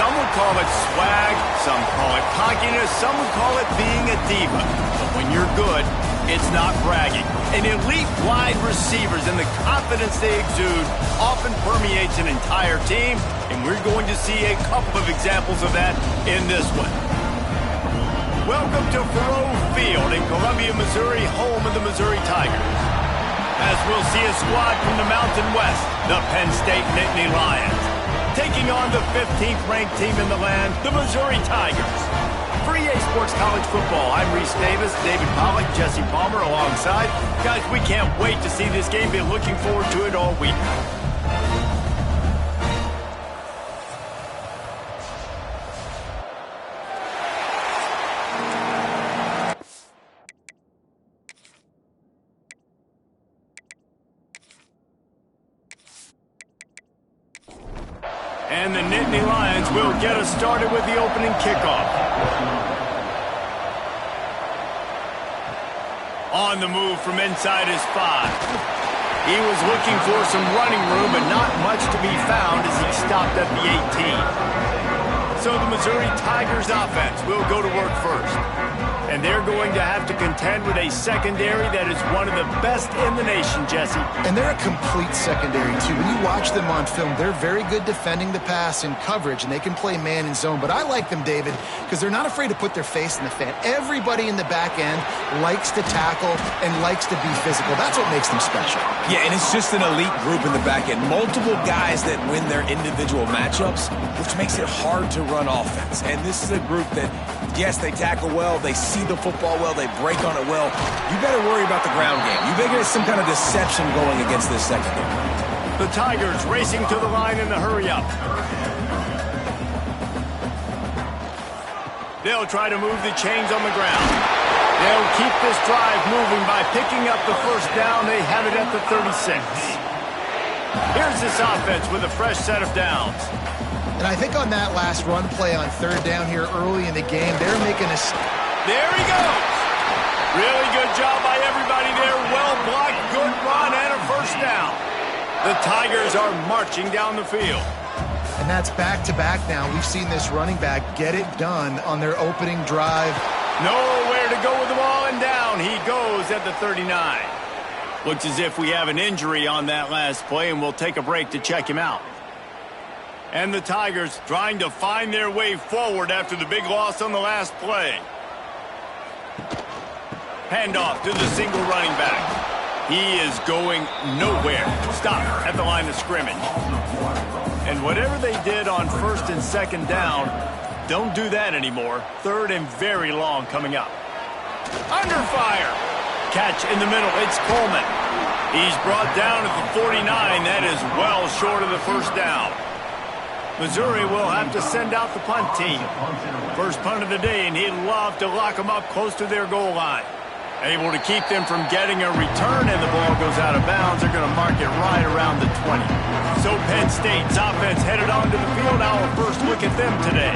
Some would call it swag, some call it cockiness, some would call it being a diva. But when you're good, it's not bragging. And elite wide receivers and the confidence they exude often permeates an entire team, and we're going to see a couple of examples of that in this one. Welcome to Faroe Field in Columbia, Missouri, home of the Missouri Tigers. As we'll see a squad from the Mountain West, the Penn State Nittany Lions, taking on the 15th ranked team in the land, the Missouri Tigers. For EA Sports College Football, I'm Reese Davis, David Pollack, Jesse Palmer alongside. Guys, we can't wait to see this game. Been looking forward to it all week. And the Nittany Lions will get us started with the opening kickoff. On the move from inside his 5. He was looking for some running room, but not much to be found as he stopped at the 18. So the Missouri Tigers offense will go to work first. And they're going to have to contend with a secondary that is one of the best in the nation, Jesse. And they're a complete secondary, too. When you watch them on film, they're very good defending the pass in coverage, and they can play man and zone. But I like them, David, because they're not afraid to put their face in the fan. Everybody in the back end likes to tackle and likes to be physical. That's what makes them special. Yeah, and it's just an elite group in the back end. Multiple guys that win their individual matchups, which makes it hard to run offense. And this is a group that, yes, they tackle well, they see the football well, they break on it well. You better worry about the ground game. You better get some kind of deception going against this secondary. The Tigers racing to the line in the hurry-up. They'll try to move the chains on the ground. They'll keep this drive moving by picking up the first down. They have it at the 36. Here's this offense with a fresh set of downs. And I think on that last run play on third down here early in the game, they're making a... There he goes. Really good job by everybody there. Well blocked, good run, and a first down. The Tigers are marching down the field. And that's back-to-back now. We've seen this running back get it done on their opening drive. Nowhere to go with the ball, and down he goes at the 39. Looks as if we have an injury on that last play, and we'll take a break to check him out. And the Tigers trying to find their way forward after the big loss on the last play. Handoff to the single running back. He is going nowhere. Stop at the line of scrimmage. And whatever they did on first and second down, don't do that anymore. Third and very long coming up. Under fire. Catch in the middle. It's Coleman. He's brought down at the 49. That is well short of the first down. Missouri will have to send out the punt team. First punt of the day, and he'd love to lock them up close to their goal line. Able to keep them from getting a return, and the ball goes out of bounds. They're going to mark it right around the 20. So Penn State's offense headed onto the field. Our first look at them today.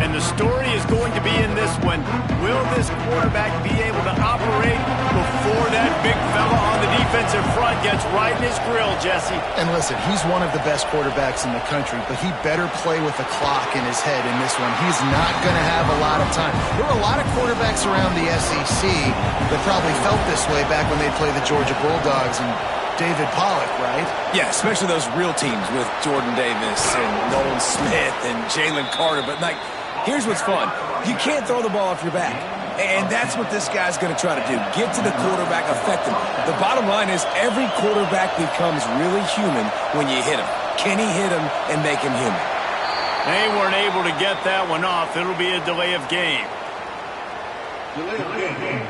And the story is going to be in this one. Will this quarterback be able to operate before that big fella on the defensive front gets right in his grill, Jesse? And listen, he's one of the best quarterbacks in the country, but he better play with the clock in his head in this one. He's not going to have a lot of time. There were a lot of quarterbacks around the SEC that probably felt this way back when they played the Georgia Bulldogs and David Pollack, right? Yeah, especially those real teams with Jordan Davis and Nolan Smith and Jalen Carter. But, like, here's what's fun. You can't throw the ball off your back. And that's what this guy's going to try to do. Get to the quarterback, affect him. The bottom line is every quarterback becomes really human when you hit him. Can he hit him and make him human? They weren't able to get that one off. It'll be a delay of game. Delay of game.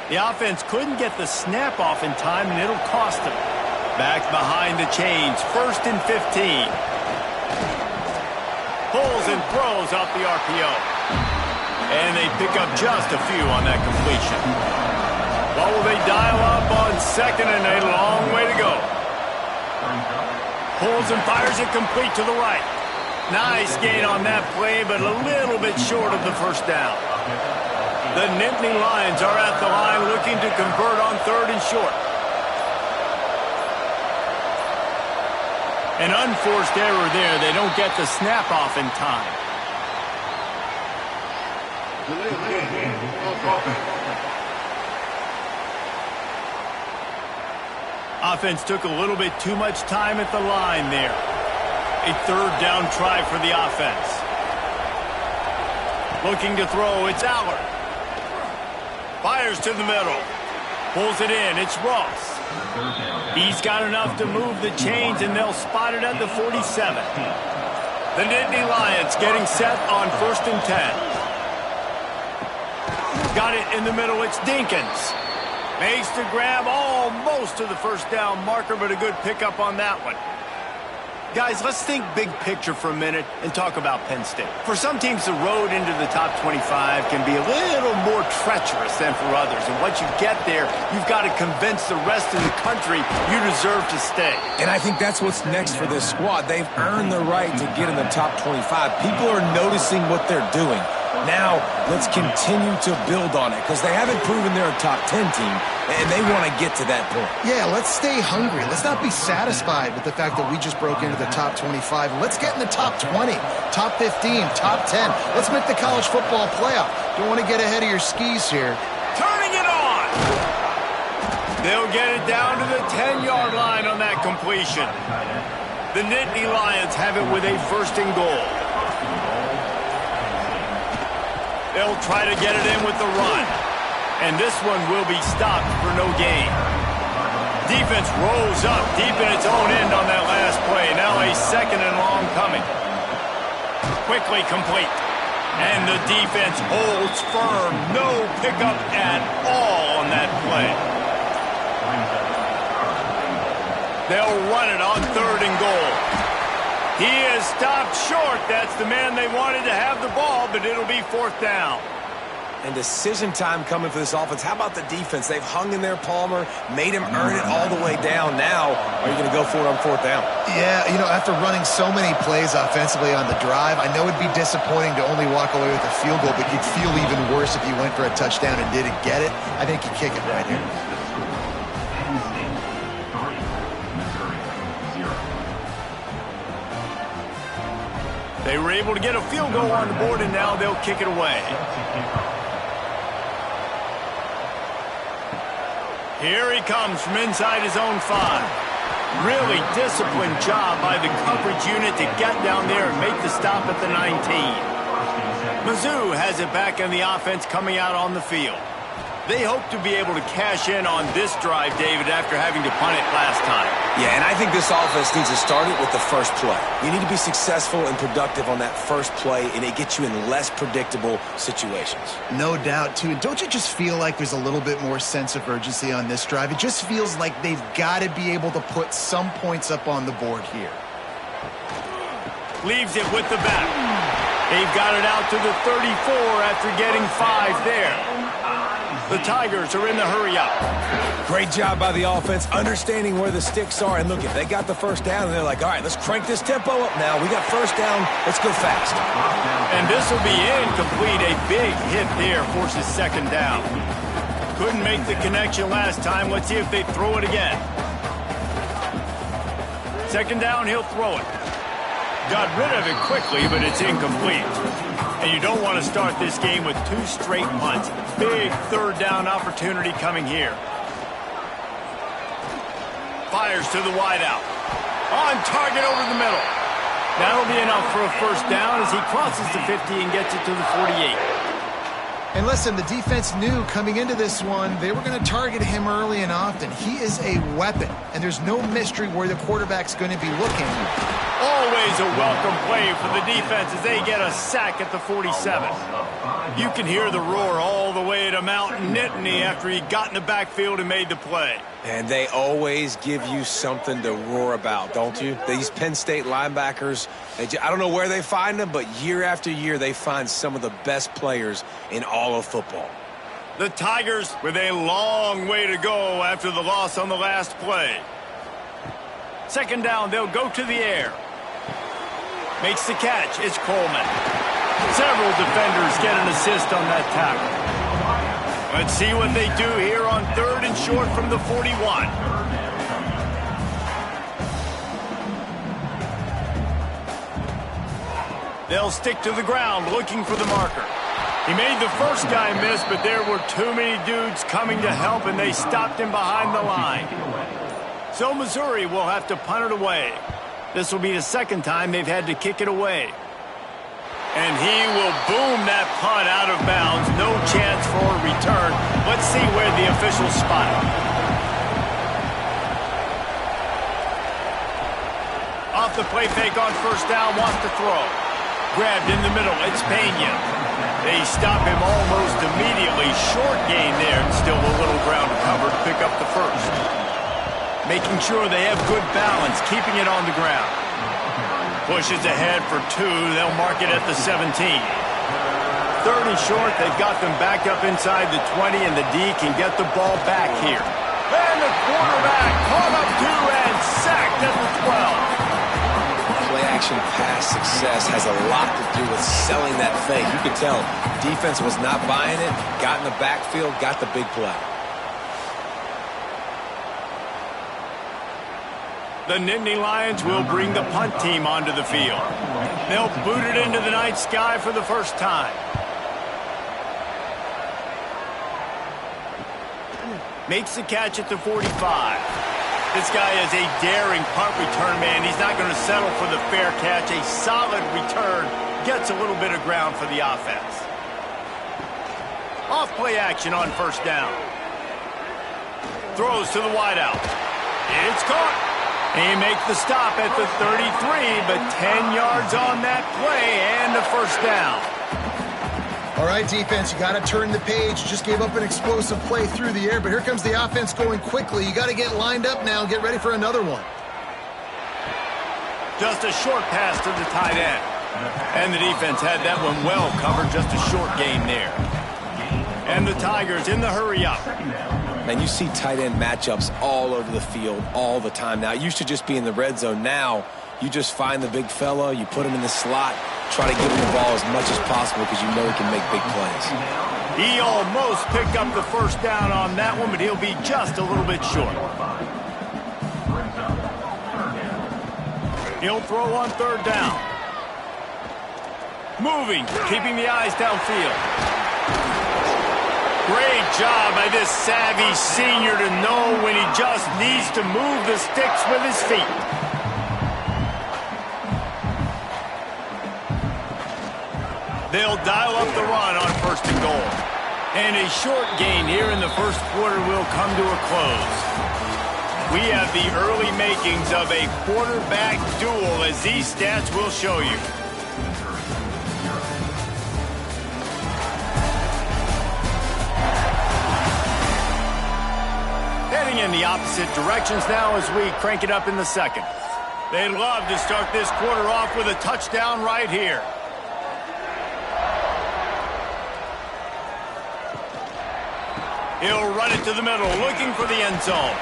The offense couldn't get the snap off in time, and it'll cost them. Back behind the chains, first and 15. Pulls and throws off the RPO. And they pick up just a few on that completion. What will they dial up on second and a long way to go? Pulls and fires it complete to the right. Nice gain on that play, but a little bit short of the first down. The Nittany Lions are at the line looking to convert on third and short. An unforced error there. They don't get the snap off in time. Offense took a little bit too much time at the line there. A third down try for the offense. Looking to throw, it's Allard. Fires to the middle. Pulls it in, it's Ross. He's got enough to move the chains, and they'll spot it at the 47. The Nittany Lions getting set on 1st and 10. Got it in the middle, it's Dinkins. Makes the grab almost to the first down marker, but a good pickup on that one. Guys, let's think big picture for a minute and talk about Penn State. For some teams, the road into the top 25 can be a little more treacherous than for others. And once you get there, you've got to convince the rest of the country you deserve to stay. And I think that's what's next for this squad. They've earned the right to get in the top 25. People are noticing what they're doing. Now, let's continue to build on it because they haven't proven they're a top 10 team, and they want to get to that point. Yeah, let's stay hungry. Let's not be satisfied with the fact that we just broke into the top 25. Let's get in the top 20, top 15, top 10. Let's make the college football playoff. Don't want to get ahead of your skis here. Turning it on! They'll get it down to the 10-yard line on that completion. The Nittany Lions have it with a 1st and goal. They'll try to get it in with the run. And this one will be stopped for no gain. Defense rolls up deep in its own end on that last play. Now a 2nd and long coming. Quickly complete. And the defense holds firm. No pickup at all on that play. They'll run it on 3rd and goal. He is stopped short. That's the man they wanted to have the ball, but it'll be 4th down. And decision time coming for this offense. How about the defense? They've hung in there, Palmer, made him earn it all the way down. Now, are you going to go for it on 4th down? Yeah, after running so many plays offensively on the drive, I know it'd be disappointing to only walk away with a field goal, but you'd feel even worse if you went for a touchdown and didn't get it. I think you kick it right here. They were able to get a field goal on the board, and now they'll kick it away. Here he comes from inside his own 5. Really disciplined job by the coverage unit to get down there and make the stop at the 19. Mizzou has it back in the offense coming out on the field. They hope to be able to cash in on this drive, David, after having to punt it last time. Yeah, and I think this offense needs to start it with the first play. You need to be successful and productive on that first play, and it gets you in less predictable situations. No doubt, too. Don't you just feel like there's a little bit more sense of urgency on this drive? It just feels like they've got to be able to put some points up on the board here. Leaves it with the back. They've got it out to the 34 after getting 5 there. The Tigers are in the hurry-up. Great job by the offense, understanding where the sticks are. And look, if they got the first down, and they're like, all right, let's crank this tempo up now. We got first down. Let's go fast. And this will be incomplete. A big hit there forces 2nd down. Couldn't make the connection last time. Let's see if they throw it again. 2nd down, he'll throw it. Got rid of it quickly, but it's incomplete. And you don't want to start this game with 2 straight punts. Big 3rd down opportunity coming here. Fires to the wideout. On target over the middle. That'll be enough for a 1st down as he crosses the 50 and gets it to the 48. And listen, the defense knew coming into this one, they were going to target him early and often. He is a weapon, and there's no mystery where the quarterback's going to be looking. Always a welcome play for the defense as they get a sack at the 47. You can hear the roar all the way to Mount Nittany after he got in the backfield and made the play. And they always give you something to roar about, don't you? These Penn State linebackers, I don't know where they find them, but year after year they find some of the best players in all of football. The Tigers with a long way to go after the loss on the last play. 2nd down, they'll go to the air. Makes the catch. It's Coleman. Several defenders get an assist on that tackle. Let's see what they do here on 3rd and short from the 41. They'll stick to the ground looking for the marker. He made the first guy miss, but there were too many dudes coming to help, and they stopped him behind the line. So Missouri will have to punt it away. This will be the second time they've had to kick it away. And he will boom that punt out of bounds. No chance for a return. Let's see where the officials spot it. Off the play fake on first down, wants to throw. Grabbed in the middle, it's Pena. They stop him almost immediately. Short gain there, and still a little ground to cover to pick up the first. Making sure they have good balance, keeping it on the ground. Pushes ahead for 2. They'll mark it at the 17. 3rd and short. They've got them back up inside the 20, and the D can get the ball back here. And the quarterback caught up 2 and sacked at the 12. Play-action pass success has a lot to do with selling that fake. You could tell defense was not buying it, got in the backfield, got the big play. The Nittany Lions will bring the punt team onto the field. They'll boot it into the night sky for the first time. Makes the catch at the 45. This guy is a daring punt return man. He's not going to settle for the fair catch. A solid return gets a little bit of ground for the offense. Off play action on first down. Throws to the wideout. It's caught. He makes the stop at the 33, but 10 yards on that play and a first down. All right, defense, you got to turn the page. Just gave up an explosive play through the air, but here comes the offense going quickly. You got to get lined up now and get ready for another one. Just a short pass to the tight end. And the defense had that one well covered, just a short gain there. And the Tigers in the hurry-up. Man, you see tight end matchups all over the field all the time. Now, it used to just be in the red zone. Now, you just find the big fella, you put him in the slot, try to give him the ball as much as possible because you know he can make big plays. He almost picked up the first down on that one, but he'll be just a little bit short. He'll throw on 3rd down. Moving, keeping the eyes downfield. Great job by this savvy senior to know when he just needs to move the sticks with his feet. They'll dial up the run on 1st and goal. And a short gain here in the first quarter will come to a close. We have the early makings of a quarterback duel, as these stats will show you. Heading in the opposite directions now as we crank it up in the second. They'd love to start this quarter off with a touchdown right here. He'll run it to the middle, looking for the end zone.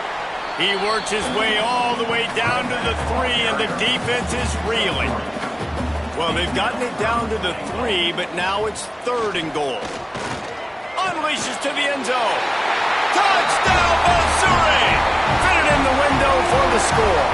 He works his way all the way down to the 3, and the defense is reeling. Well, they've gotten it down to the 3, but now it's 3rd and goal. Unleashes to the end zone. Touchdown, Missouri! Fitted in the window for the score.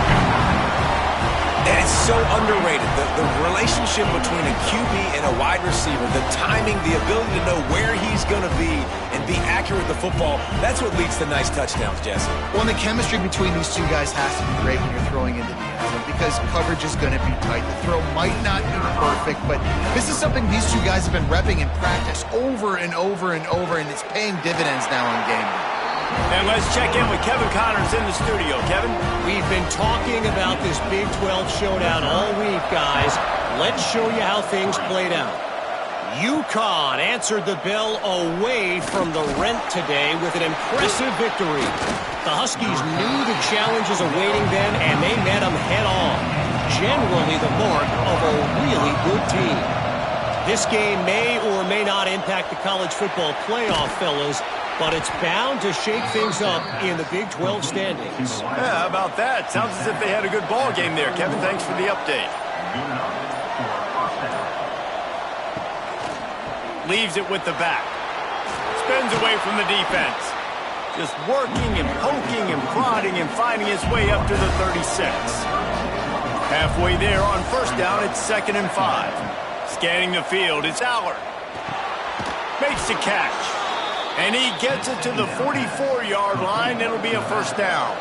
And it's so underrated. The relationship between a QB and a wide receiver, the timing, the ability to know where he's going to be and be accurate with the football, that's what leads to nice touchdowns, Jesse. Well, and the chemistry between these two guys has to be great when you're throwing into the end zone because coverage is going to be tight. The throw might not be perfect, but this is something these two guys have been repping in practice over and over and over, and it's paying dividends now in game day. And let's check in with Kevin Connors in the studio. Kevin? We've been talking about this Big 12 showdown all week, guys. Let's show you how things played out. UConn answered the bell away from the Rent today with an impressive victory. The Huskies knew the challenges awaiting them, and they met them head-on. Generally the mark of a really good team. This game may or may not impact the college football playoff, fellas, but it's bound to shake things up in the Big 12 standings. Yeah, how about that? Sounds as if they had a good ball game there. Kevin, thanks for the update. Leaves it with the back. Spins away from the defense. Just working and poking and prodding and finding his way up to the 36. Halfway there on 1st down, it's 2nd and 5. Scanning the field, it's Aller. Makes the catch. And he gets it to the 44-yard line. It'll be a first down.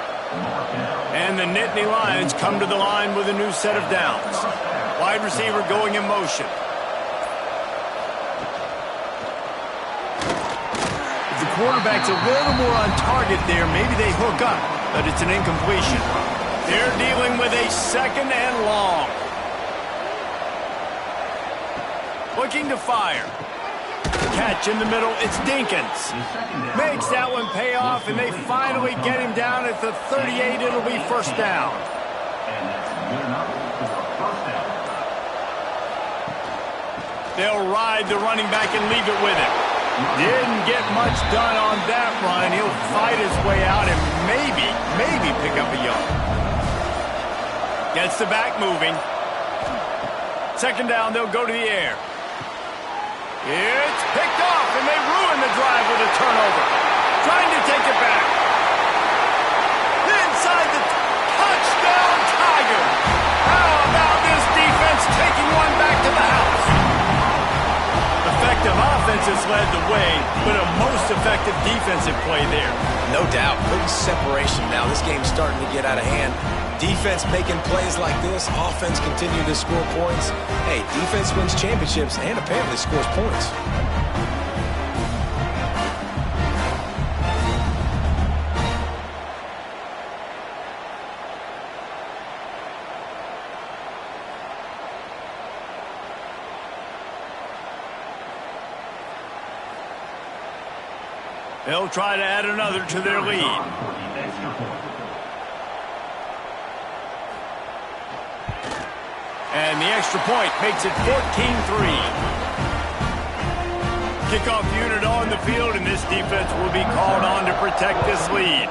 And the Nittany Lions come to the line with a new set of downs. Wide receiver going in motion. If the quarterback's a little more on target there, maybe they hook up, but it's an incompletion. They're dealing with a second and long. Looking to fire. Catch in the middle, it's Dinkins. Makes that one pay off, and they finally get him down at the 38. It'll be first down. They'll ride the running back and leave it with him. Didn't get much done on that run. He'll fight his way out and maybe pick up a yard. Gets the back moving. Second down, they'll go to the air. It's picked off, and they ruin the drive with a turnover. Trying to take it back. Inside the touchdown, Tiger. How about this defense taking one back to the house? Effective offense has led the way, but a most effective defensive play there. No doubt. Putting separation now. This game's starting to get out of hand. Defense making plays like this. Offense continue to score points. Hey, defense wins championships and apparently scores points. They'll try to add another to their lead. And the extra point makes it 14-3. Kickoff unit on the field, and this defense will be called on to protect this lead.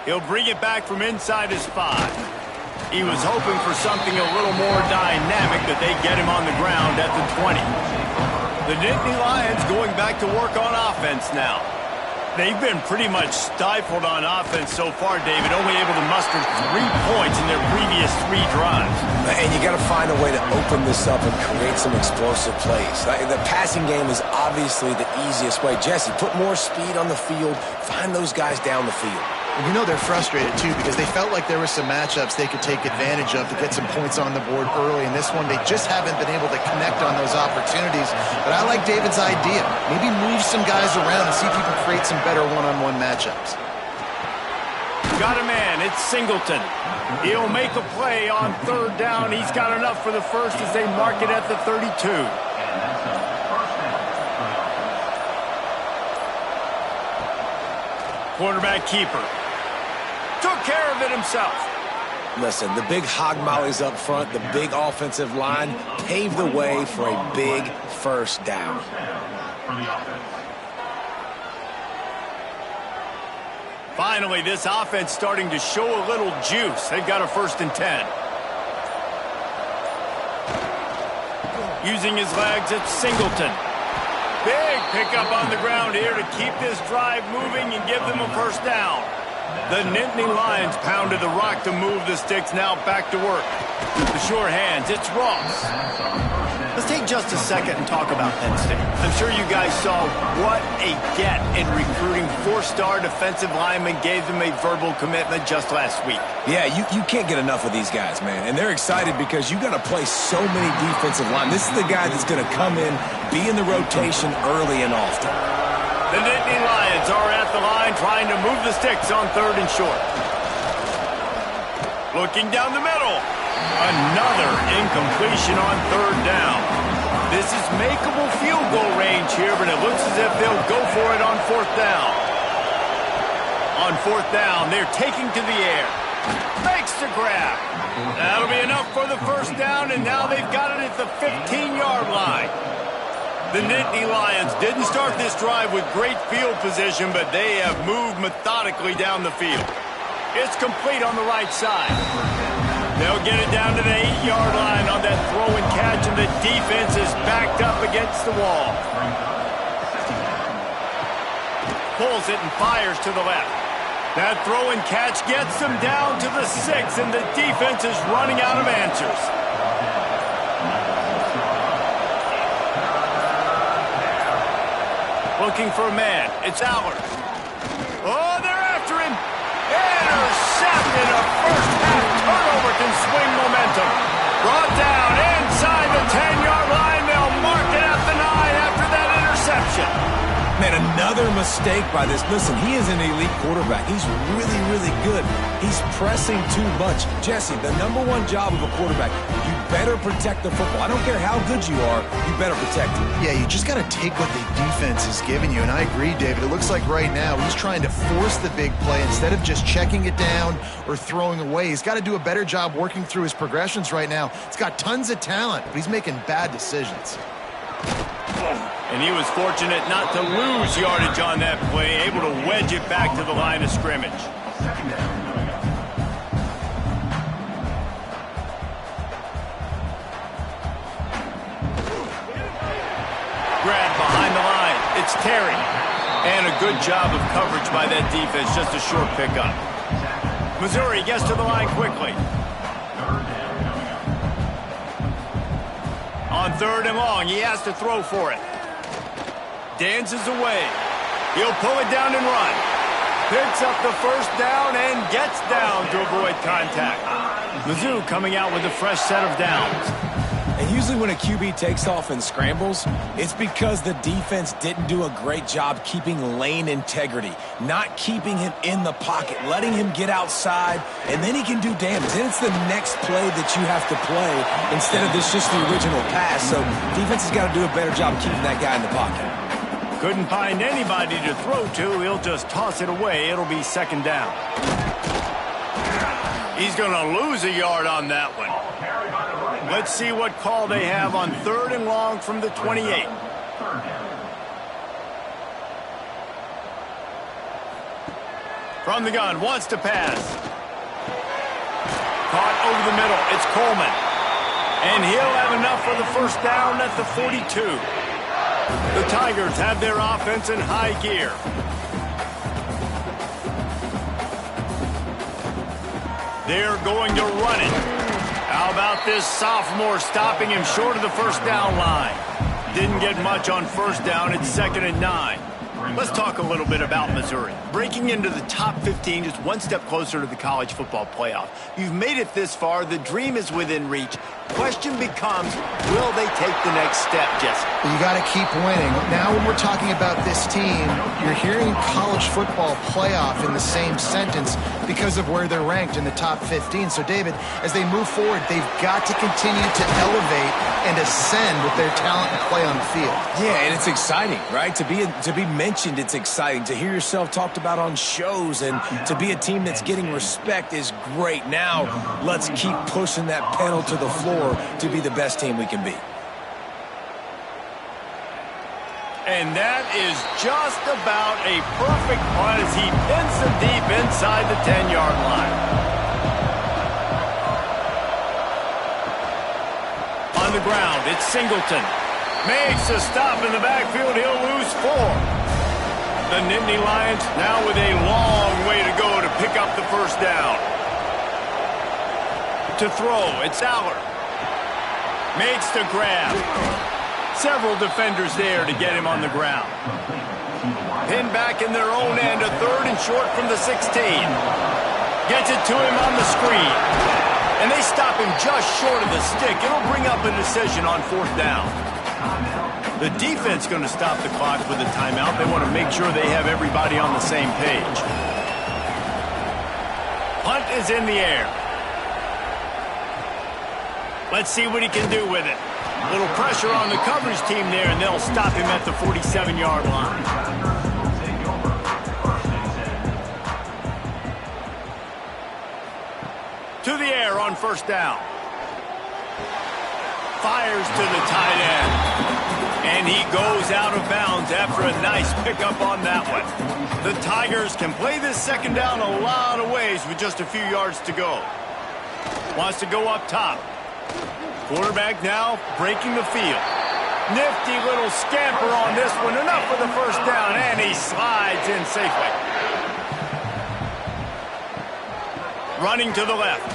He'll bring it back from inside his 5. He was hoping for something a little more dynamic, but they get him on the ground at the 20. The Nittany Lions going back to work on offense now. They've been pretty much stifled on offense so far, David, only able to muster 3 points in their previous 3 drives. And you got to find a way to open this up and create some explosive plays. The passing game is obviously the easiest way. Jesse, put more speed on the field. Find those guys down the field. You know they're frustrated, too, because they felt like there were some matchups they could take advantage of to get some points on the board early. In this one, they just haven't been able to connect on those opportunities. But I like David's idea. Maybe move some guys around and see if you can create some better one-on-one matchups. Got a man. It's Singleton. He'll make a play on third down. He's got enough for the first as they mark it at the 32. Quarterback keeper. Took care of it himself. Listen, the big hog mollies up front, the big offensive line, paved the way for a big first down. Finally, this offense starting to show a little juice. They've got a 1st and 10. Using his legs, it's Singleton. Big pickup on the ground here to keep this drive moving and give them a first down. The Nittany Lions pounded the rock to move the sticks, now back to work. The sure hands, it's Ross. Let's take just a second and talk about Penn State. I'm sure you guys saw what a get in recruiting 4-star defensive linemen, gave them a verbal commitment just last week. Yeah, you can't get enough of these guys, man. And they're excited because you got to play so many defensive line. This is the guy that's going to come in, be in the rotation early and often. The Nittany Lions are at the line trying to move the sticks on 3rd and short. Looking down the middle. Another incompletion on 3rd down. This is makeable field goal range here, but it looks as if they'll go for it on 4th down. On 4th down, they're taking to the air. Makes the grab. That'll be enough for the first down, and now they've got it at the 15-yard line. The Nittany Lions didn't start this drive with great field position, but they have moved methodically down the field. It's complete on the right side. They'll get it down to the 8-yard line on that throw and catch, and the defense is backed up against the wall. Pulls it and fires to the left. That throw and catch gets them down to the 6, and the defense is running out of answers. Looking for a man. It's Allard. Oh, they're after him. Intercepted. A first-half turnover can swing momentum. Brought down inside the 10-yard line. They'll mark it at the 9 after that interception. Man, another mistake by this. Listen, he is an elite quarterback. He's really, really good. He's pressing too much. Jesse, the #1 job of a quarterback, you better protect the football. I don't care how good you are, you better protect it. Yeah, you just got to take what the defense is giving you, and I agree, David. It looks like right now he's trying to force the big play instead of just checking it down or throwing away. He's got to do a better job working through his progressions right now. He's got tons of talent, but he's making bad decisions. And he was fortunate not to lose yardage on that play, able to wedge it back to the line of scrimmage. Grab behind the line. It's Terry. And a good job of coverage by that defense, just a short pickup. Missouri gets to the line quickly. On 3rd and long, he has to throw for it. Dances away. He'll pull it down and run. Picks up the first down and gets down to avoid contact. Mizzou coming out with a fresh set of downs. And usually when a QB takes off and scrambles, it's because the defense didn't do a great job keeping lane integrity, not keeping him in the pocket, letting him get outside, and then he can do damage. Then it's the next play that you have to play instead of this just the original pass. So defense has got to do a better job keeping that guy in the pocket. Couldn't find anybody to throw to. He'll just toss it away. It'll be 2nd down. He's going to lose a yard on that one. Let's see what call they have on 3rd and long from the 28. From the gun, wants to pass. Caught over the middle. It's Coleman. And he'll have enough for the first down at the 42. The Tigers have their offense in high gear. They're going to run it. How about this sophomore stopping him short of the first down line? Didn't get much on first down. It's 2nd and 9. Let's talk a little bit about Missouri. Breaking into the top 15, just one step closer to the college football playoff. You've made it this far. The dream is within reach. Question becomes, will they take the next step, Jesse? Well, you got to keep winning. Now when we're talking about this team, you're hearing college football playoff in the same sentence because of where they're ranked in the top 15. So, David, as they move forward, they've got to continue to elevate and ascend with their talent and play on the field. Yeah, and it's exciting, right? To be mentioned, it's exciting. To hear yourself talked about on shows and to be a team that's getting respect is great. Now, let's keep pushing that pedal to the floor to be the best team we can be. And that is just about a perfect punt as he pins them deep inside the 10-yard line. On the ground, it's Singleton. Makes a stop in the backfield. He'll lose 4. The Nittany Lions now with a long way to go to pick up the first down. To throw, it's Allard. Makes the grab. Several defenders there to get him on the ground. Pinned back in their own end, a 3rd and short from the 16. Gets it to him on the screen. And they stop him just short of the stick. It'll bring up a decision on 4th down. The defense going to stop the clock with a timeout. They want to make sure they have everybody on the same page. Punt is in the air. Let's see what he can do with it. A little pressure on the coverage team there, and they'll stop him at the 47-yard line. To the air on 1st down. Fires to the tight end. And he goes out of bounds after a nice pickup on that one. The Tigers can play this 2nd down a lot of ways with just a few yards to go. Wants to go up top. Quarterback now breaking the field. Nifty little scamper on this one. Enough for the first down, and he slides in safely. running to the left.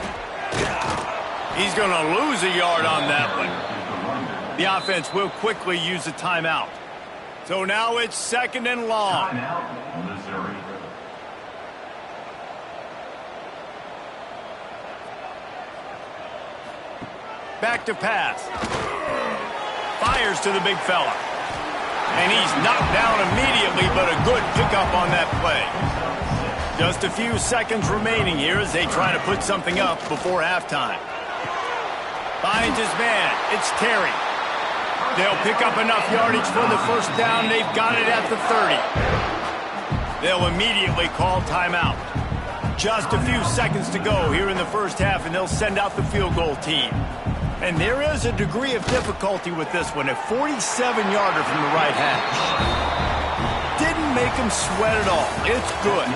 He's going to lose a yard on that one. The offense will quickly use a timeout. So now it's 2nd and long. Missouri. Back to pass. Fires to the big fella. And he's knocked down immediately, but a good pickup on that play. Just a few seconds remaining here as they try to put something up before halftime. Finds his man. It's Terry. They'll pick up enough yardage for the first down. They've got it at the 30. They'll immediately call timeout. Just a few seconds to go here in the first half, and they'll send out the field goal team. And there is a degree of difficulty with this one, a 47-yarder from the right hash. Didn't make him sweat at all. It's good.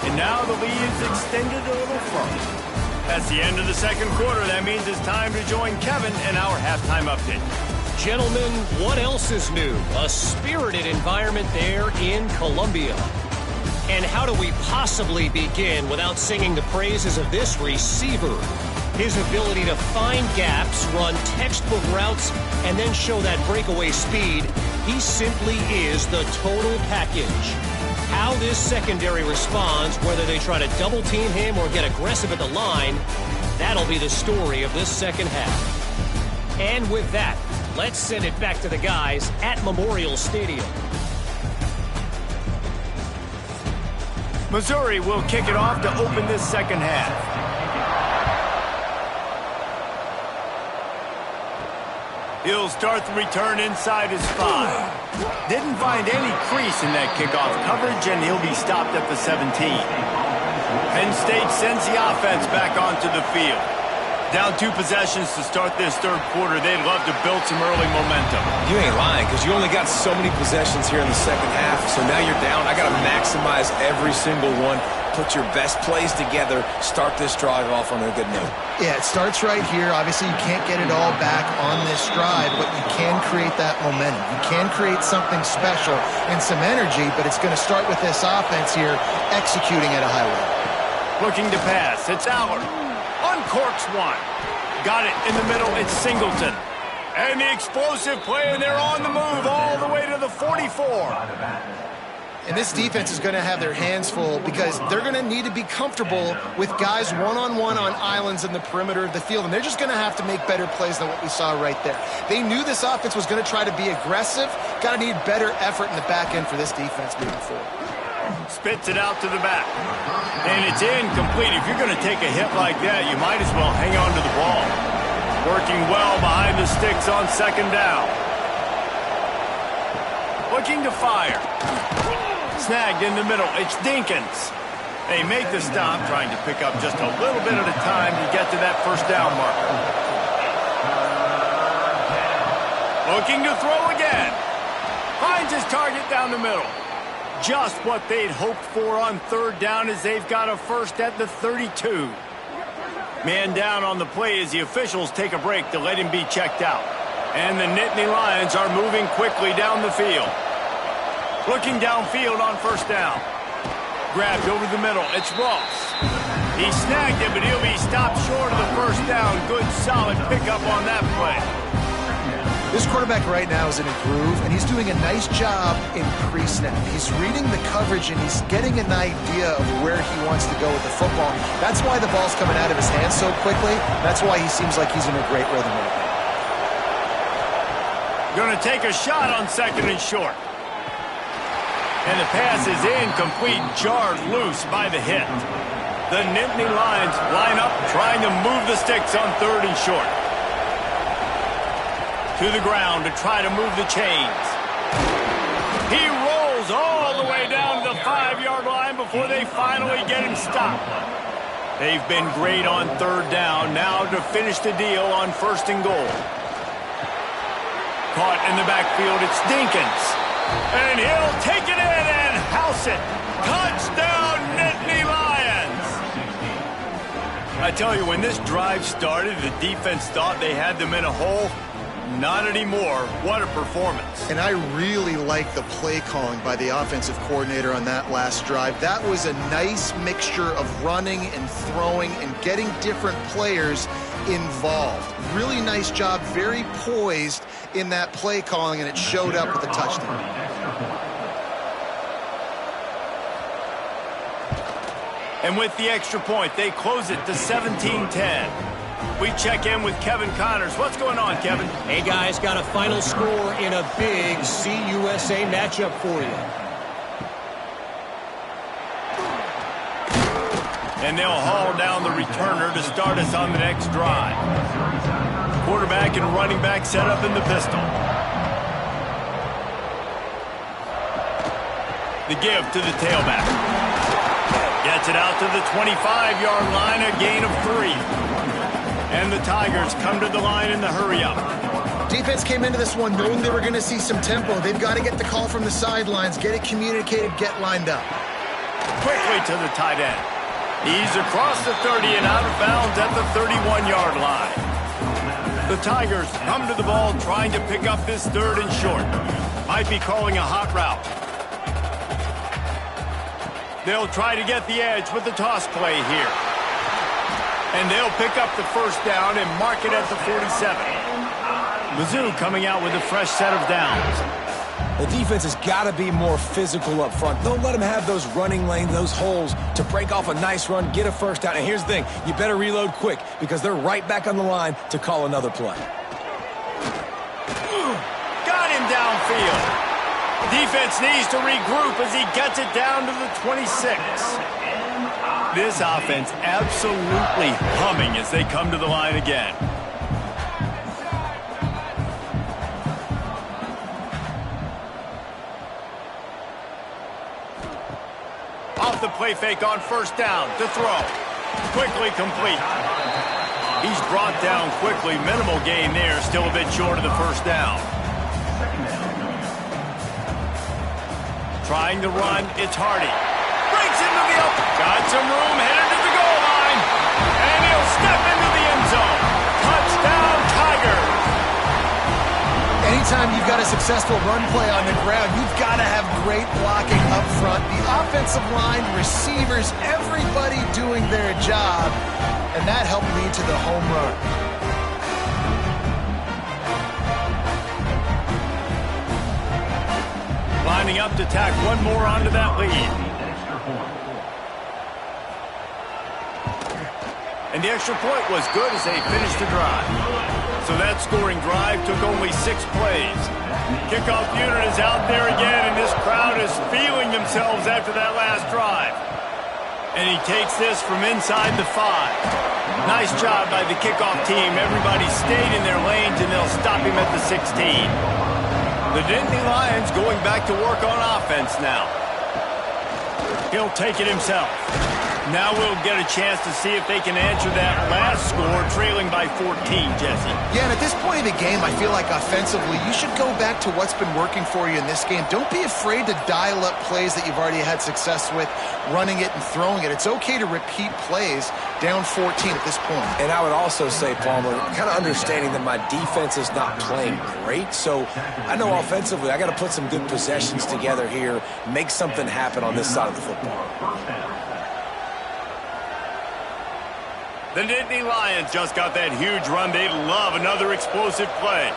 And now the lead is extended a little further. That's the end of the second quarter. That means it's time to join Kevin and our halftime update. Gentlemen, what else is new? A spirited environment there in Columbia. And how do we possibly begin without singing the praises of this receiver? His ability to find gaps, run textbook routes, and then show that breakaway speed, he simply is the total package. How this secondary responds, whether they try to double-team him or get aggressive at the line, that'll be the story of this second half. And with that, let's send it back to the guys at Memorial Stadium. Missouri will kick it off to open this second half. He'll start the return inside his 5. Didn't find any crease in that kickoff coverage, and he'll be stopped at the 17. Penn State sends the offense back onto the field. Down 2 possessions to start this third quarter. They'd love to build some early momentum. You ain't lying, because you only got so many possessions here in the second half, so now you're down. I got to maximize every single one. Put your best plays together. Start this drive off on a good note. Yeah, it starts right here. Obviously, you can't get it all back on this drive, but you can create that momentum. You can create something special and some energy, but it's going to start with this offense here executing at a high level. Looking to pass. It's Allard. Uncorks one. Got it in the middle. It's Singleton. And the explosive play, and they're on the move all the way to the 44. And this defense is going to have their hands full because they're going to need to be comfortable with guys one-on-one on islands in the perimeter of the field. And they're just going to have to make better plays than what we saw right there. They knew this offense was going to try to be aggressive. Got to need better effort in the back end for this defense moving forward. Spits it out to the back. And it's incomplete. If you're going to take a hit like that, you might as well hang on to the ball. Working well behind the sticks on second down. Looking to fire. Snagged in the middle. It's Dinkins. They make the stop, trying to pick up just a little bit at a time to get to that first down marker. Looking to throw again. Finds his target down the middle. Just what they'd hoped for on third down as they've got a first at the 32. Man down on the play as the officials take a break to let him be checked out. And the Nittany Lions are moving quickly down the field. Looking downfield on first down. Grabbed over the middle. It's Ross. He snagged it, but he'll be stopped short of the first down. Good, solid pickup on that play. This quarterback right now is in a groove, and he's doing a nice job in pre-snap. He's reading the coverage, and he's getting an idea of where he wants to go with the football. That's why the ball's coming out of his hands so quickly. That's why he seems like he's in a great rhythm right now. Going to take a shot on second and short. And the pass is incomplete, jarred loose by the hit. The Nittany Lions line up, trying to move the sticks on third and short. To the ground to try to move the chains. He rolls all the way down to the 5-yard line before they finally get him stopped. They've been great on third down. Now to finish the deal on first and goal. Caught in the backfield, it's Dinkins. And he'll take it in and house it. Touchdown, Nittany Lions! I tell you, when this drive started, the defense thought they had them in a hole. Not anymore. What a performance. And I really like the play calling by the offensive coordinator on that last drive. That was a nice mixture of running and throwing and getting different players involved. Really nice job, very poised in that play calling, and it showed up with a touchdown. And with the extra point, they close it to 17-10. We check in with Kevin Connors. What's going on, Kevin? Hey, guys, got a final score in a big CUSA matchup for you. And they'll haul down the returner to start us on the next drive. Quarterback and running back set up in the pistol. The give to the tailback. Gets it out to the 25-yard line, a gain of 3. And the Tigers come to the line in the hurry-up. Defense came into this one knowing they were going to see some tempo. They've got to get the call from the sidelines, get it communicated, get lined up. Quickly to the tight end. He's across the 30 and out of bounds at the 31-yard line. The Tigers come to the ball trying to pick up this 3rd and short. Might be calling a hot route. They'll try to get the edge with the toss play here. And they'll pick up the first down and mark it at the 47. Mizzou coming out with a fresh set of downs. The defense has got to be more physical up front. Don't let them have those running lanes, those holes to break off a nice run, get a first down. And here's the thing, you better reload quick because they're right back on the line to call another play. Got him downfield. Defense needs to regroup as he gets it down to the 26. This offense absolutely humming as they come to the line again. Off the play fake on first down to throw. Quickly complete. He's brought down quickly. Minimal gain there. Still a bit short of the first down. Trying to run. It's Hardy. Breaks into the open. Got some room. Headed to the goal line. And he'll step into the end zone. Touchdown, Tigers. Anytime you've got a successful run play on the ground, you've got to have great blocking up front. The offensive line, receivers, everybody doing their job. And that helped lead to the home run. Lining up to tack one more onto that lead. And the extra point was good as they finished the drive. So that scoring drive took only 6 plays. Kickoff unit is out there again, and this crowd is feeling themselves after that last drive. And he takes this from inside the 5. Nice job by the kickoff team. Everybody stayed in their lanes, and they'll stop him at the 16. The Nittany Lions going back to work on offense now. He'll take it himself. Now we'll get a chance to see if they can answer that last score, trailing by 14, Jesse. Yeah, and at this point in the game, I feel like offensively, you should go back to what's been working for you in this game. Don't be afraid to dial up plays that you've already had success with, running it and throwing it. It's okay to repeat plays down 14 at this point. And I would also say, Palmer, kind of understanding that my defense is not playing great, so I know offensively I got to put some good possessions together here, make something happen on this side of the football. The Nittany Lions just got that huge run. They love another explosive play.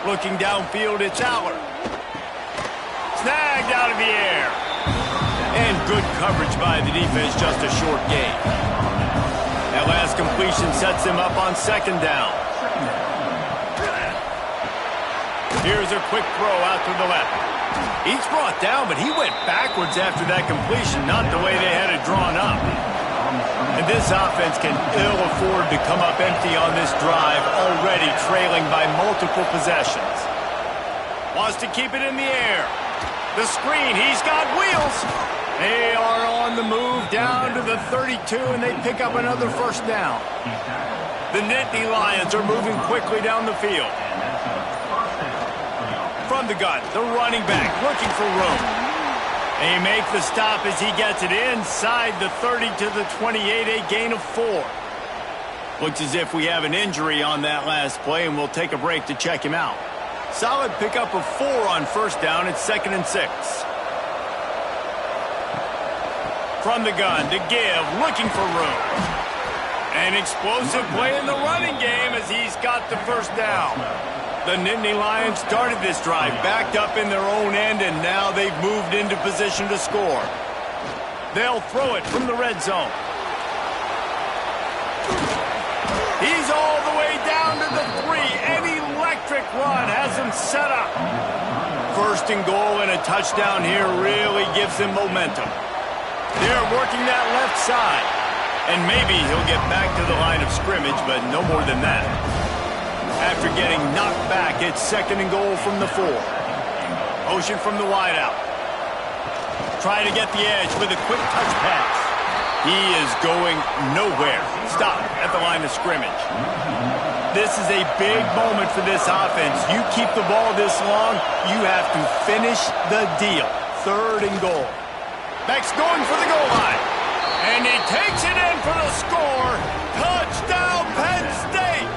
Looking downfield, it's Aller. Snagged out of the air. And good coverage by the defense, just a short gain. That last completion sets him up on 2nd down. Here's a quick throw out to the left. He's brought down, but he went backwards after that completion, not the way they had it drawn up. And this offense can ill afford to come up empty on this drive, already trailing by multiple possessions. Wants to keep it in the air. The screen, he's got wheels. They are on the move down to the 32, and they pick up another first down. The Nittany Lions are moving quickly down the field. From the gun, the running back looking for room. They make the stop as he gets it inside the 30 to the 28, a gain of 4. Looks as if we have an injury on that last play, and we'll take a break to check him out. Solid pickup of 4 on first down. It's 2nd and 6. From the gun to give, looking for room. An explosive play in the running game as he's got the first down. The Nittany Lions started this drive, backed up in their own end, and now they've moved into position to score. They'll throw it from the red zone. He's all the way down to the 3. An electric run has him set up. 1st and goal and a touchdown here really gives him momentum. They're working that left side. And maybe he'll get back to the line of scrimmage, but no more than that. After getting knocked back, it's 2nd and goal from the 4. Motion from the wideout. Trying to get the edge with a quick touch pass. He is going nowhere. Stop at the line of scrimmage. This is a big moment for this offense. You keep the ball this long, you have to finish the deal. 3rd and goal. Beck's going for the goal line. And he takes it in for the score. Touchdown, Penn State!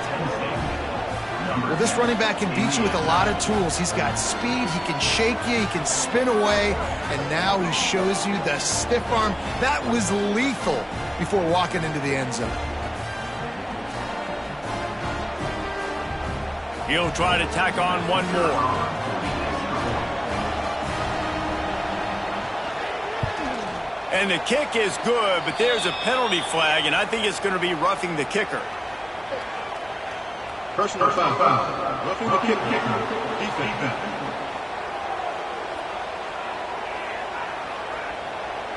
Well, this running back can beat you with a lot of tools. He's got speed, he can shake you, he can spin away, and now he shows you the stiff arm. That was lethal before walking into the end zone. He'll try to tack on one more. And the kick is good, but there's a penalty flag, and I think it's going to be roughing the kicker. Personal foul. Roughing the kicker. Defense.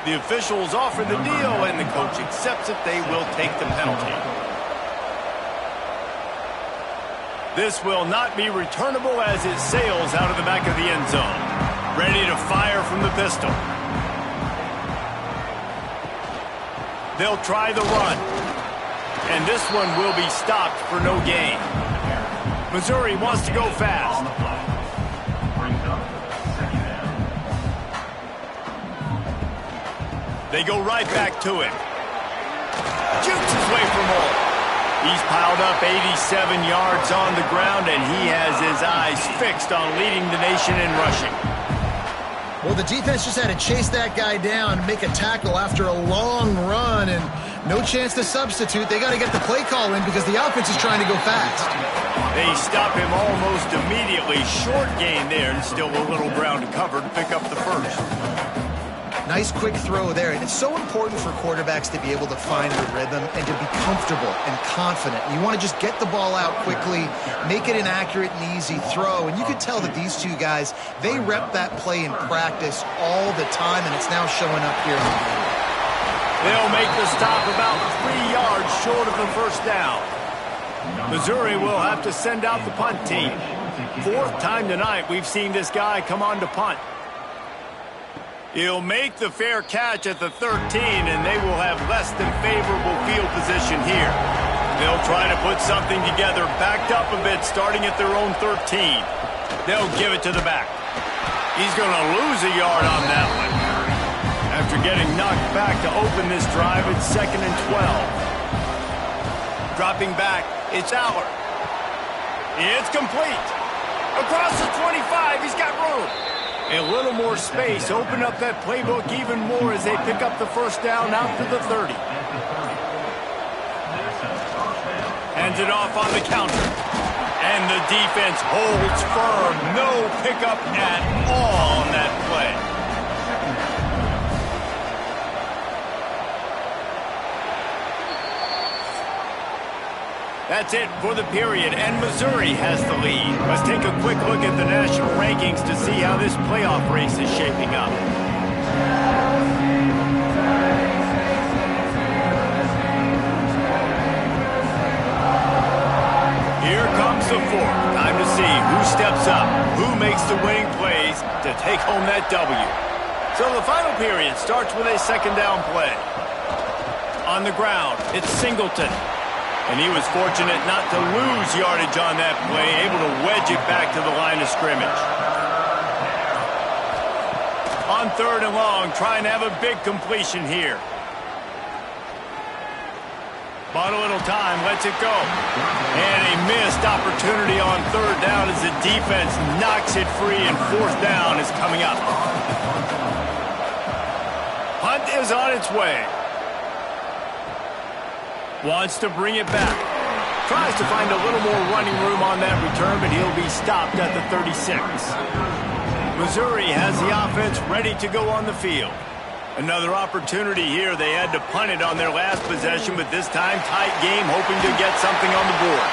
The officials offer the deal, and the coach accepts it. They will take the penalty. This will not be returnable as it sails out of the back of the end zone. Ready to fire from the pistol. They'll try the run. And this one will be stopped for no gain. Missouri wants to go fast. They go right back to him. Jukes his way for more. He's piled up 87 yards on the ground, and he has his eyes fixed on leading the nation in rushing. Well, the defense just had to chase that guy down, make a tackle after a long run, and no chance to substitute. They got to get the play call in because the offense is trying to go fast. They stop him almost immediately. Short gain there, and still a little ground to cover to pick up the first. Nice quick throw there, and it's so important for quarterbacks to be able to find the rhythm and to be comfortable and confident. You want to just get the ball out quickly, make it an accurate and easy throw, and you could tell that these two guys, they rep that play in practice all the time, and it's now showing up here in the game. They'll make the stop about 3 yards short of the first down. Missouri will have to send out the punt team. 4th time tonight we've seen this guy come on to punt. He'll make the fair catch at the 13, and they will have less than favorable field position here. They'll try to put something together, backed up a bit, starting at their own 13. They'll give it to the back. He's going to lose a yard on that one. After getting knocked back to open this drive, it's 2nd and 12. Dropping back, it's Aller. It's complete. Across the 25, he's got room. A little more space, open up that playbook even more as they pick up the first down out to the 30. Hands it off on the counter. And the defense holds firm. No pickup at all on that play. That's it for the period, and Missouri has the lead. Let's take a quick look at the national rankings to see how this playoff race is shaping up. Here comes the 4th. Time to see who steps up, who makes the winning plays to take home that W. So the final period starts with a 2nd down play. On the ground, it's Singleton. And he was fortunate not to lose yardage on that play, able to wedge it back to the line of scrimmage. On 3rd and long, trying to have a big completion here. Bought a little time, lets it go. And a missed opportunity on third down as the defense knocks it free, and fourth down is coming up. Hunt is on its way. Wants to bring it back. Tries to find a little more running room on that return, but he'll be stopped at the 36. Missouri has the offense ready to go on the field. Another opportunity here. They had to punt it on their last possession, but this time tight game, hoping to get something on the board.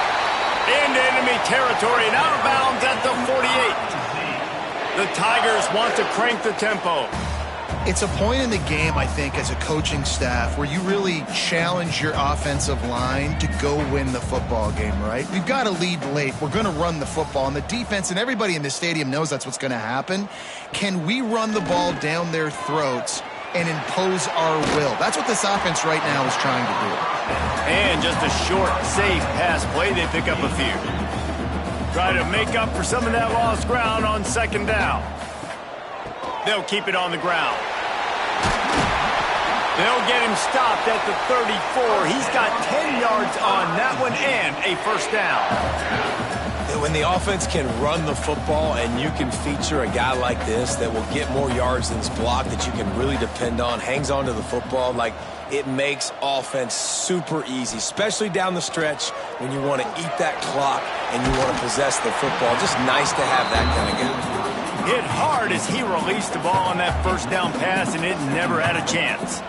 Into enemy territory and out of bounds at the 48. The Tigers want to crank the tempo. It's a point in the game, I think, as a coaching staff where you really challenge your offensive line to go win the football game, right? We've got to lead late. We're going to run the football. And the defense and everybody in this stadium knows that's what's going to happen. Can we run the ball down their throats and impose our will? That's what this offense right now is trying to do. And just a short, safe pass play. They pick up a few. Try to make up for some of that lost ground on second down. They'll keep it on the ground. They'll get him stopped at the 34. He's got 10 yards on that one and a first down. When the offense can run the football and you can feature a guy like this that will get more yards than his block, that you can really depend on, hangs on to the football, like it makes offense super easy, especially down the stretch when you want to eat that clock and you want to possess the football. Just nice to have that kind of guy. Hit hard as he released the ball on that first down pass, and it never had a chance.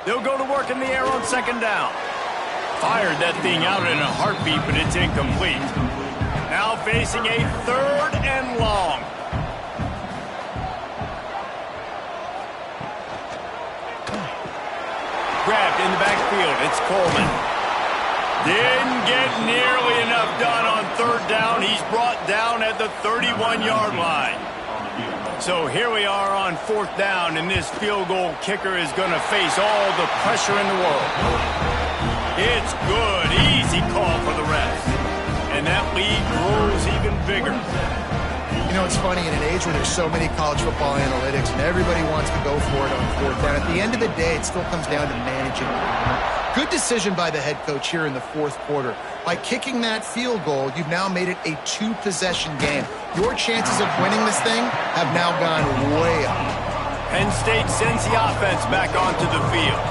They'll go to work in the air on second down. Fired that thing out in a heartbeat, but it's incomplete. Now facing a third and long. Grabbed in the backfield. It's Coleman. Didn't get nearly enough done on third down. He's brought down at the 31-yard line. So here we are on fourth down, and this field goal kicker is going to face all the pressure in the world. It's good. Easy call for the refs. And that lead grows even bigger. You know, it's funny, in an age where there's so many college football analytics and everybody wants to go for it on fourth down, at the end of the day, it still comes down to managing. Good decision by the head coach here in the fourth quarter. By kicking that field goal, you've now made it a two-possession game. Your chances of winning this thing have now gone way up. Penn State sends the offense back onto the field.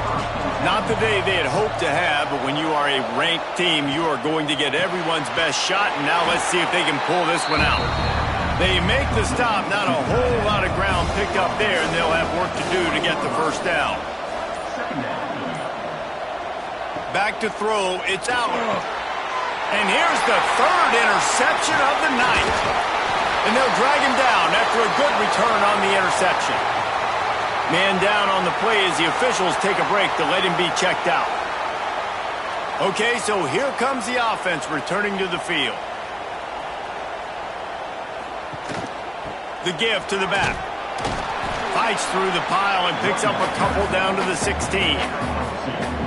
Not the day they had hoped to have, but when you are a ranked team, you are going to get everyone's best shot, and now let's see if they can pull this one out. They make the stop, not a whole lot of ground picked up there, and they'll have work to do to get the first down. Back to throw, it's out. And here's the third interception of the night. And they'll drag him down after a good return on the interception. Man down on the play as the officials take a break to let him be checked out. Okay, so here comes the offense returning to the field. The give to the back. Fights through the pile and picks up a couple down to the 16.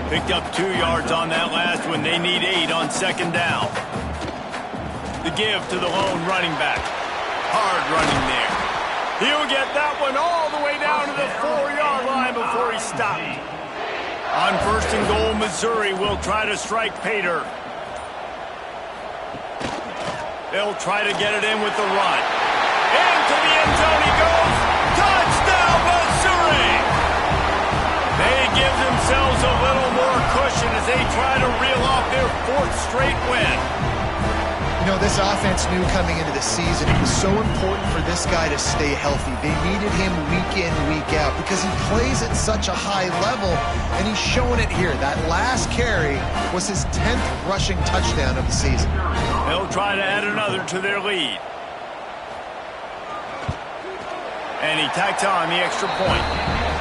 Picked up 2 yards on that last one. They need 8 on second down. The give to the lone running back. Hard running there. He'll get that one all the way down to the 4-yard line before he's stopped. On first and goal, Missouri will try to strike Pater. They'll try to get it in with the run. Into the end zone he goes. Touchdown, Missouri! They give themselves a little more cushion as they try to reel off their 4th straight win. You know, this offense knew coming into the season it was so important for this guy to stay healthy. They needed him week in, week out because he plays at such a high level, and he's showing it here. That last carry was his 10th rushing touchdown of the season. They'll try to add another to their lead. And he tacks on the extra point.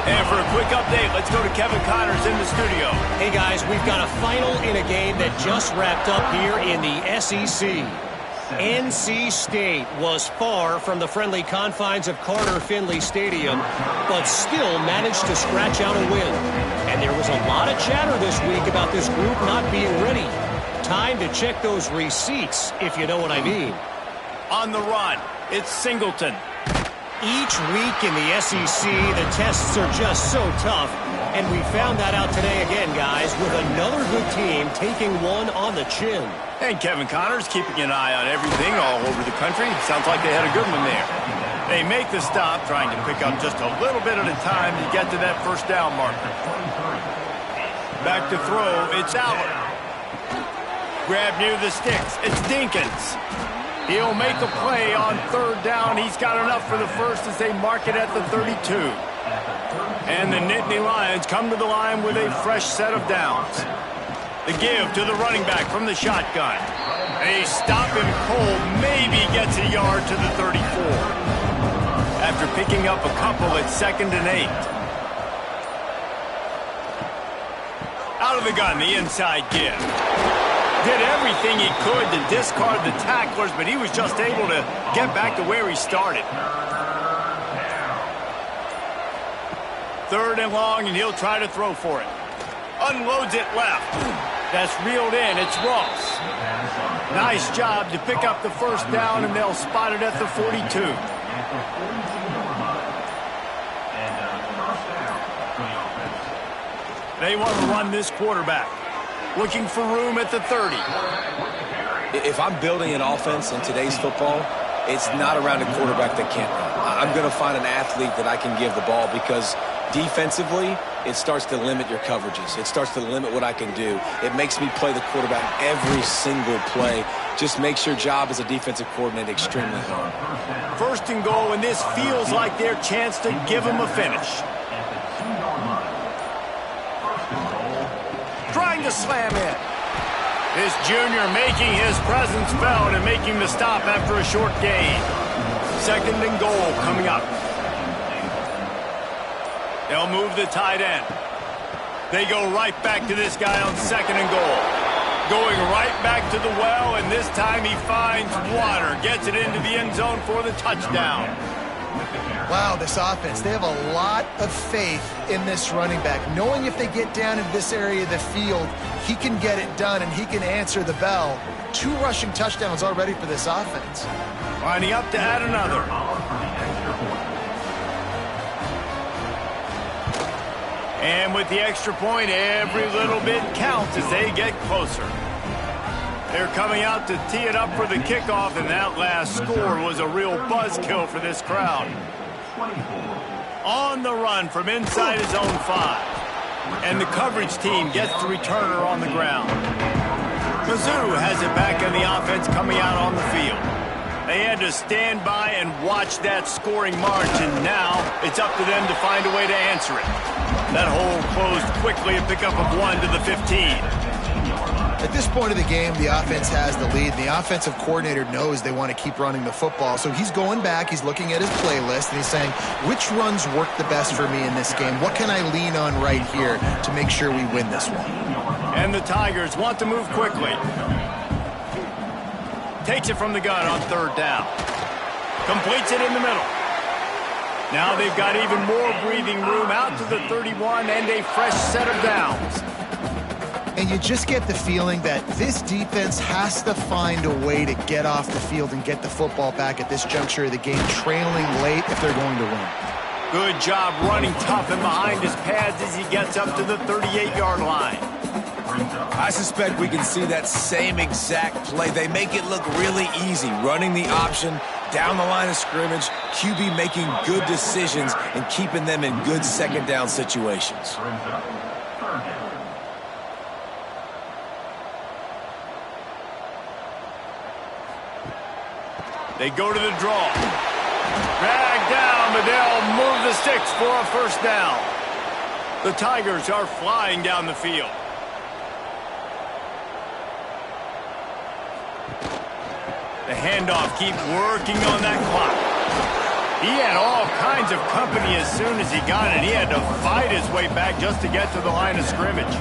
And for a quick update, let's go to Kevin Connors in the studio. Hey, guys, we've got a final in a game that just wrapped up here in the SEC. NC State was far from the friendly confines of Carter Finley Stadium, but still managed to scratch out a win. And there was a lot of chatter this week about this group not being ready. Time to check those receipts, if you know what I mean. On the run, it's Singleton. Each week in the SEC, the tests are just so tough. And we found that out today again, guys, with another good team taking one on the chin. And Kevin Connors keeping an eye on everything all over the country. Sounds like they had a good one there. They make the stop, trying to pick up just a little bit at a time to get to that first down marker. Back to throw, it's Allen. Grab near the sticks, it's Dinkins. He'll make a play on third down. He's got enough for the first as they mark it at the 32. And the Nittany Lions come to the line with a fresh set of downs. The give to the running back from the shotgun. They stop him cold, maybe gets a yard to the 34. After picking up a couple at 2nd and 8. Out of the gun, the inside give. Did everything he could to discard the tacklers, but he was just able to get back to where he started. 3rd and long, and he'll try to throw for it. Unloads it left. That's reeled in. It's Ross. Nice job to pick up the first down, and they'll spot it at the 42. They want to run this quarterback. Looking for room at the 30. If I'm building an offense in today's football, it's not around a quarterback that can't run. I'm going to find an athlete that I can give the ball because defensively, it starts to limit your coverages. It starts to limit what I can do. It makes me play the quarterback every single play. Just makes your job as a defensive coordinator extremely hard. 1st and goal, and this feels like their chance to give them a finish. Trying to slam in. This junior making his presence felt and making the stop after a short gain. 2nd and goal coming up. They'll move the tight end. They go right back to this guy on 2nd and goal. Going right back to the well, and this time he finds water. Gets it into the end zone for the touchdown. Wow, this offense, they have a lot of faith in this running back. Knowing if they get down in this area of the field, he can get it done and he can answer the bell. 2 rushing touchdowns already for this offense. Lining up to add another. And with the extra point, every little bit counts as they get closer. They're coming out to tee it up for the kickoff, and that last score was a real buzzkill for this crowd. On the run from inside his own 5. And the coverage team gets the returner on the ground. Mizzou has it back in the offense coming out on the field. They had to stand by and watch that scoring march, and now it's up to them to find a way to answer it. That hole closed quickly, a pickup of 1 to the 15. At this point of the game, the offense has the lead. The offensive coordinator knows they want to keep running the football. So he's going back, he's looking at his playlist, and he's saying, which runs work the best for me in this game? What can I lean on right here to make sure we win this one? And the Tigers want to move quickly. Takes it from the gun on 3rd down. Completes it in the middle. Now they've got even more breathing room out to the 31 and a fresh set of downs. And you just get the feeling that this defense has to find a way to get off the field and get the football back at this juncture of the game, trailing late if they're going to win. Good job running tough and behind his pads as he gets up to the 38-yard line. I suspect we can see that same exact play. They make it look really easy, running the option down the line of scrimmage, QB making good decisions and keeping them in good 2nd down situations. They go to the draw. Drag down, but they'll move the sticks for a first down. The Tigers are flying down the field. The handoff keeps working on that clock. He had all kinds of company as soon as he got it. He had to fight his way back just to get to the line of scrimmage.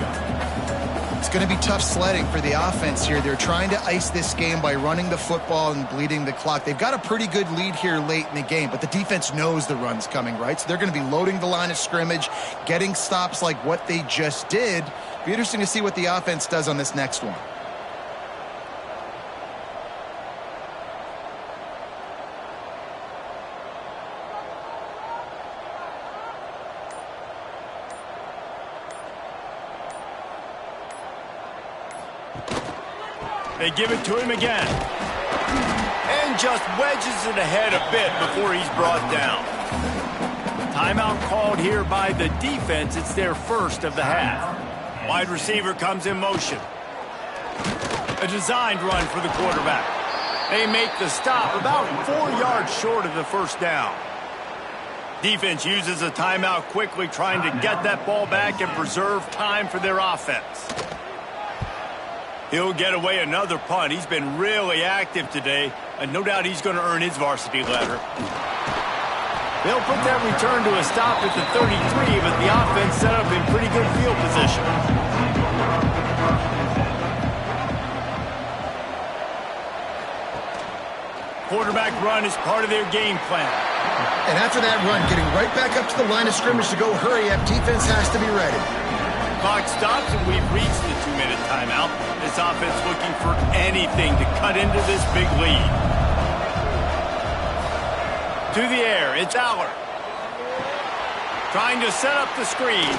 It's going to be tough sledding for the offense here. They're trying to ice this game by running the football and bleeding the clock. They've got a pretty good lead here late in the game, but the defense knows the run's coming, right? So they're going to be loading the line of scrimmage, getting stops like what they just did. Be interesting to see what the offense does on this next one. They give it to him again. And just wedges it ahead a bit before he's brought down. Timeout called here by the defense. It's their first of the half. Wide receiver comes in motion. A designed run for the quarterback. They make the stop about 4 yards short of the first down. Defense uses a timeout quickly, trying to get that ball back and preserve time for their offense. He'll get away another punt. He's been really active today, and no doubt he's going to earn his varsity letter. They'll put that return to a stop at the 33, but the offense set up in pretty good field position. Quarterback run is part of their game plan. And after that run, getting right back up to the line of scrimmage to go hurry up, defense has to be ready. Clock stops, and we've reached the 2-minute timeout. This offense looking for anything to cut into this big lead. To the air, it's Aller. Trying to set up the screen.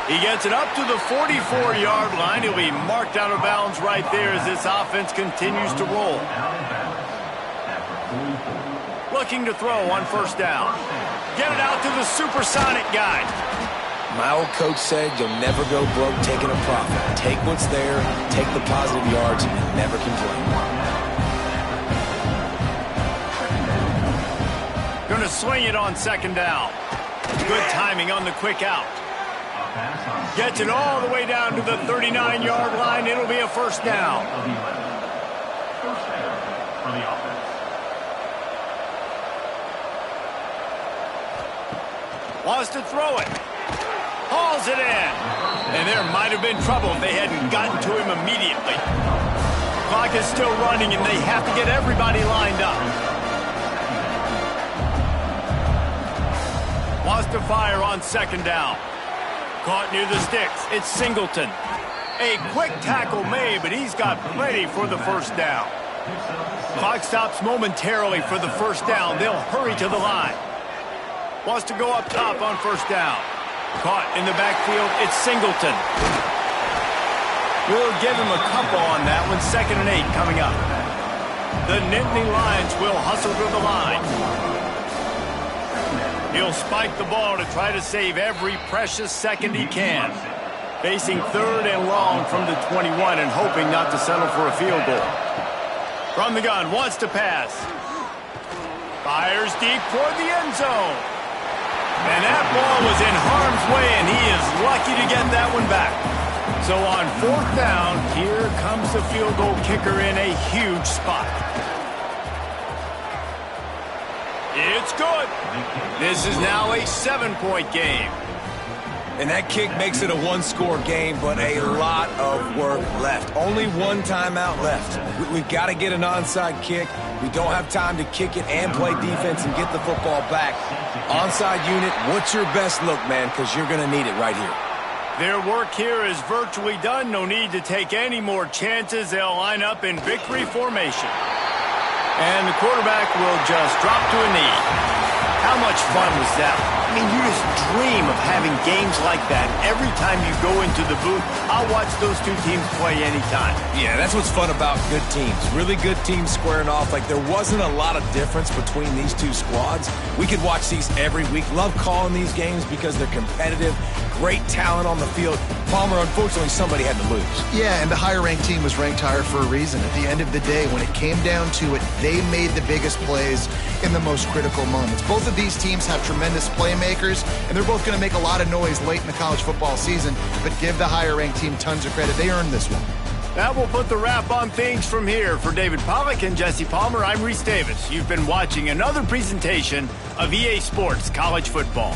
He gets it up to the 44-yard line. He'll be marked out of bounds right there as this offense continues to roll. Looking to throw on first down. Get it out to the supersonic guy. My old coach said you'll never go broke taking a profit. Take what's there, take the positive yards, and never complain. Going to swing it on second down. Good timing on the quick out. Gets it all the way down to the 39-yard line. It'll be a first down. First down for the offense. Wants to throw it. Hauls it in. And there might have been trouble if they hadn't gotten to him immediately. Clock is still running, and they have to get everybody lined up. Wants to fire on second down. Caught near the sticks. It's Singleton. A quick tackle made, but he's got plenty for the first down. Clock stops momentarily for the first down. They'll hurry to the line. Wants to go up top on first down. Caught in the backfield. It's Singleton. We'll give him a couple on that one. 2nd and 8 coming up. The Nittany Lions will hustle to the line. He'll spike the ball to try to save every precious second he can. Facing 3rd and long from the 21 and hoping not to settle for a field goal. From the gun, wants to pass. Fires deep toward the end zone. And that ball was in harm's way, and he is lucky to get that one back. So on 4th down, here comes the field goal kicker in a huge spot. It's good. This is now a 7-point game. And that kick makes it a one-score game, but a lot of work left. Only one timeout left. We've got to get an onside kick. We don't have time to kick it and play defense and get the football back. Onside unit, what's your best look, man? Because you're going to need it right here. Their work here is virtually done. No need to take any more chances. They'll line up in victory formation. And the quarterback will just drop to a knee. How much fun was that? I mean, you just dream of having games like that every time you go into the booth. I'll watch those two teams play anytime. Yeah, that's what's fun about good teams. Really good teams squaring off. Like, there wasn't a lot of difference between these two squads. We could watch these every week. Love calling these games because they're competitive. Great talent on the field. Palmer, unfortunately, somebody had to lose. Yeah, and the higher-ranked team was ranked higher for a reason. At the end of the day, when it came down to it, they made the biggest plays in the most critical moments. Both of these teams have tremendous playmakers, and they're both going to make a lot of noise late in the college football season, but give the higher-ranked team tons of credit. They earned this one. That will put the wrap on things from here. For David Pollack and Jesse Palmer, I'm Reese Davis. You've been watching another presentation of EA Sports College Football.